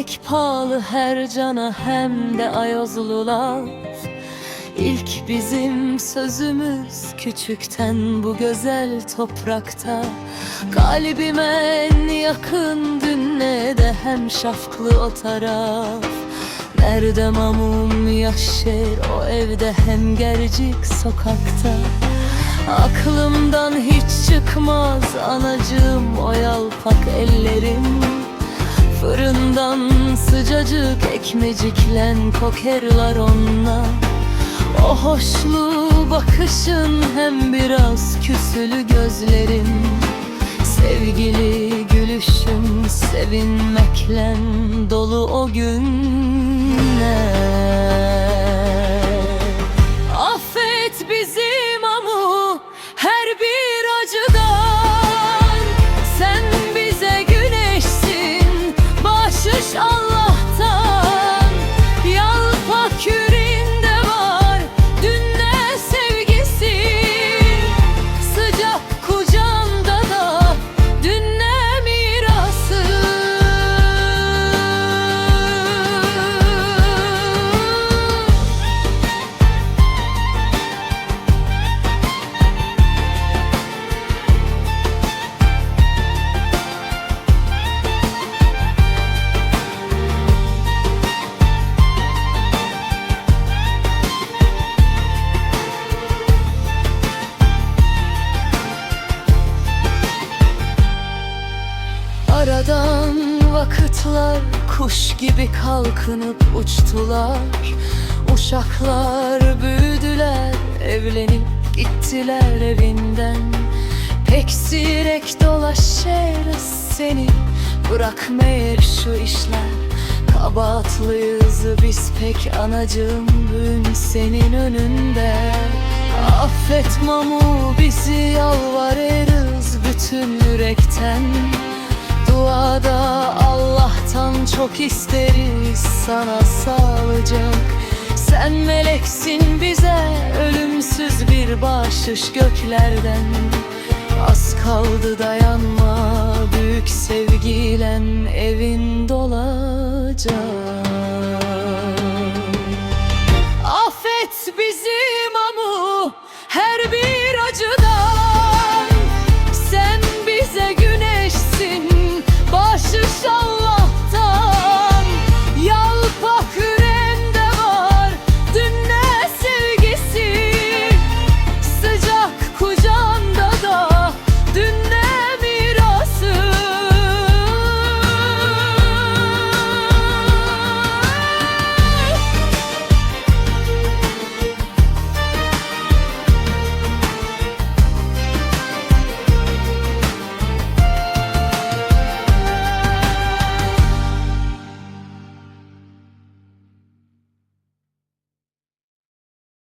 pek pahalı her cana hem de ayozlular. İlk bizim sözümüz küçükten bu güzel toprakta. Kalbime en yakın dünnede hem şafklı o taraf. Nerede mamum yaşer o evde hem gercik sokakta. Aklımdan hiç çıkmaz anacığım o yalpak ellerim. Fırından sıcacık ekmeciklen kokerlar onlar. O hoşlu bakışın hem biraz küsülü gözlerin. Sevgili gülüşün sevinmekle dolu o günler. Affet bizi mamu her bir acıdan. Sen bize güneşsin, bahşiş Allah'tan. Yalpak yüreğinde var dünne sevgisi. Sıcak kucağında da dünne mirası. Aradan vakitler kuş gibi kalkınıp uçtular. Uşaklar büyüdüler, evlenip gittiler evinden. Pek sirek dolaşırız seni, bırakmayır şu işler. Kabahatlıyız biz pek anacığım bugün senin önünde. Affet mamu bizi yalvarırız bütün yürekten. Duada Allah'tan çok isteriz sana sağlıcak. Sen meleksin bize ölümsüz bir bahşiş göklerden. Az kaldı dayanma büyük sevgiyle evin dolacak.